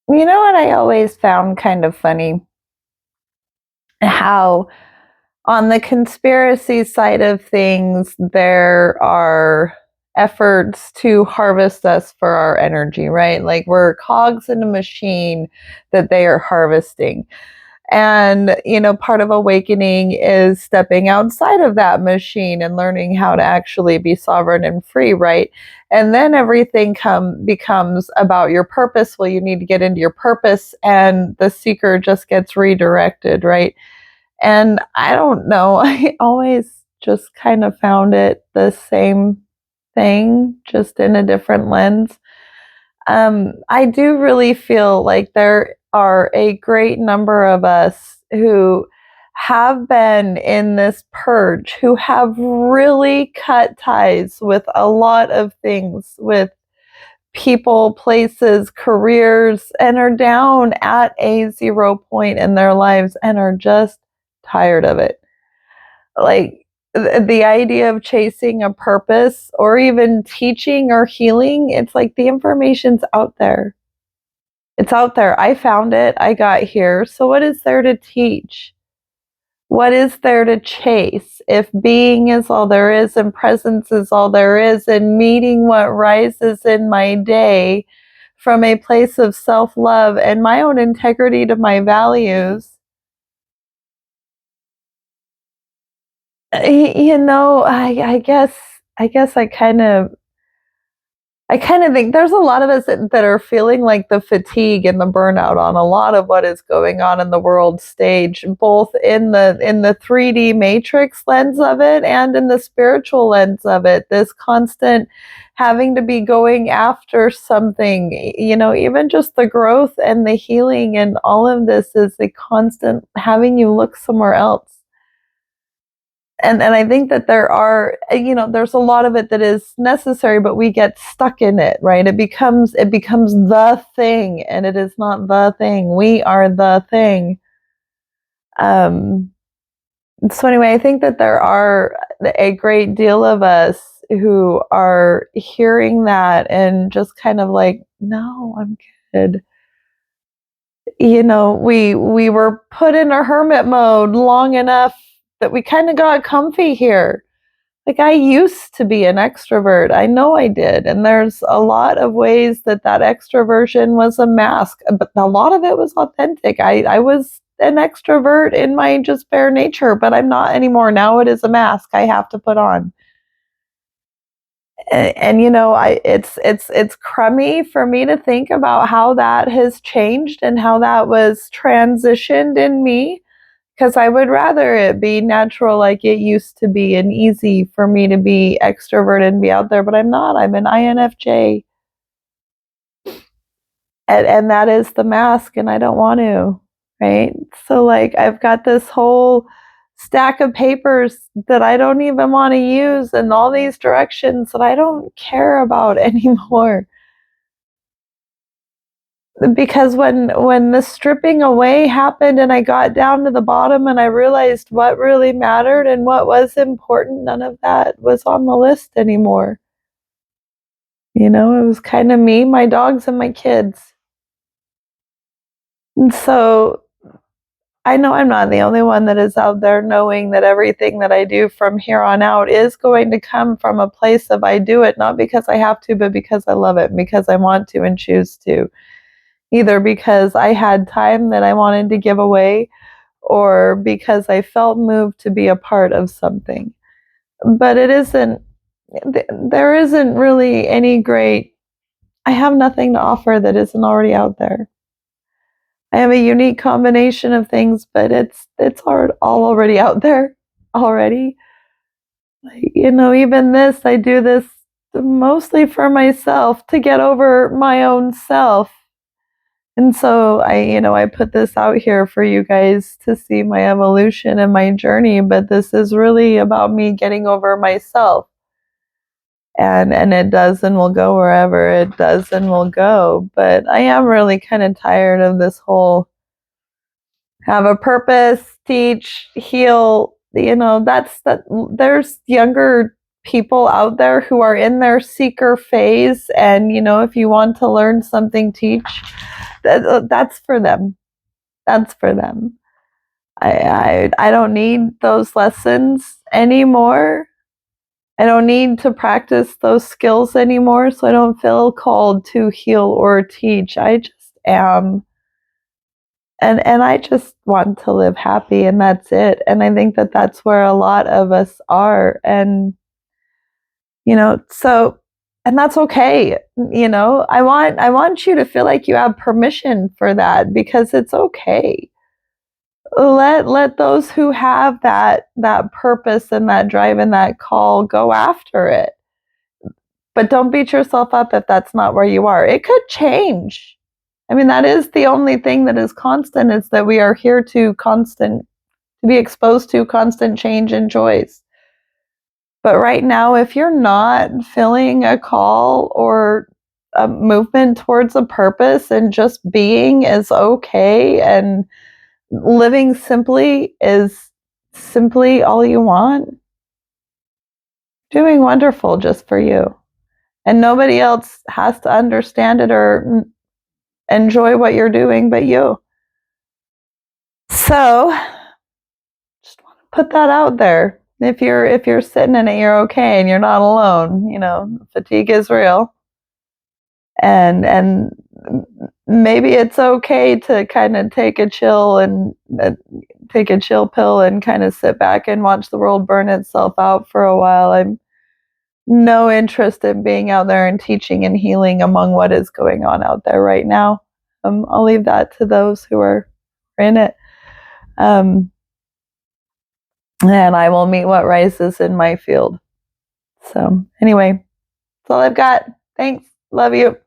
You know what I always found kind of funny? How on the conspiracy side of things, there are efforts to harvest us for our energy, right? Like we're cogs in a machine that they are harvesting. And, part of awakening is stepping outside of that machine and learning how to actually be sovereign and free, right? And then everything becomes about your purpose. Well, you need to get into your purpose, and the seeker just gets redirected, right? And I don't know, I always just kind of found it the same thing, just in a different lens. I do really feel like there are a great number of us who have been in this purge, who have really cut ties with a lot of things, with people, places, careers, and are down at a 0 point in their lives and are just tired of it. Like the idea of chasing a purpose or even teaching or healing, it's like the information's out there. It's out there. I found it. I got here. So what is there to teach? What is there to chase? If being is all there is and presence is all there is, and meeting what rises in my day from a place of self love and my own integrity to my values, I guess I kind of think there's a lot of us that are feeling like the fatigue and the burnout on a lot of what is going on in the world stage, both in the 3D matrix lens of it and in the spiritual lens of it. This constant having to be going after something, even just the growth and the healing and all of this is a constant having you look somewhere else. And I think that there's a lot of it that is necessary, but we get stuck in it, right? It becomes the thing, and it is not the thing. We are the thing. Um, so anyway, I think that there are a great deal of us who are hearing that and just kind of like, no, I'm good. We were put in a hermit mode long enough that we kind of got comfy here. Like, I used to be an extrovert. I know I did. And there's a lot of ways that extroversion was a mask, but a lot of it was authentic. I was an extrovert in my just bare nature, but I'm not anymore. Now it is a mask I have to put on. And it's crummy for me to think about how that has changed and how that was transitioned in me, because I would rather it be natural like it used to be and easy for me to be extroverted and be out there, but I'm not. I'm an INFJ. And that is the mask, and I don't want to, right? So, like, I've got this whole stack of papers that I don't even want to use in all these directions that I don't care about anymore. Because when the stripping away happened and I got down to the bottom and I realized what really mattered and what was important, none of that was on the list anymore. It was kind of me, my dogs, and my kids. And so I know I'm not the only one that is out there knowing that everything that I do from here on out is going to come from a place of I do it not because I have to, but because I love it, and because I want to and choose to. Either because I had time that I wanted to give away or because I felt moved to be a part of something. But there isn't really any great, I have nothing to offer that isn't already out there. I have a unique combination of things, but it's all already out there already. Even this, I do this mostly for myself to get over my own self. And so I put this out here for you guys to see my evolution and my journey, but this is really about me getting over myself. And it does and will go wherever it does and will go. But I am really kind of tired of this whole have a purpose, teach, heal, that's that there's younger people out there who are in their seeker phase, and if you want to learn something, teach. That's for them. That's for them. I don't need those lessons anymore. I don't need to practice those skills anymore, so I don't feel called to heal or teach. I just am. And I just want to live happy, and that's it. And I think that that's where a lot of us are. And, so, and that's okay. I want you to feel like you have permission for that, because it's okay. Let those who have that purpose and that drive and that call go after it. But don't beat yourself up if that's not where you are. It could change. I mean, that is the only thing that is constant, is that we are here to be exposed to constant change and choice. But right now, if you're not feeling a call or a movement towards a purpose, and just being is okay, and living simply is simply all you want, doing wonderful just for you. And nobody else has to understand it or enjoy what you're doing but you. So just want to put that out there. If you're sitting in it, you're okay, and you're not alone. Fatigue is real. And maybe it's okay to kind of take a chill pill and kind of sit back and watch the world burn itself out for a while. I'm no interest in being out there and teaching and healing among what is going on out there right now. I'll leave that to those who are in it. And I will meet what rises in my field. So anyway, that's all I've got. Thanks. Love you.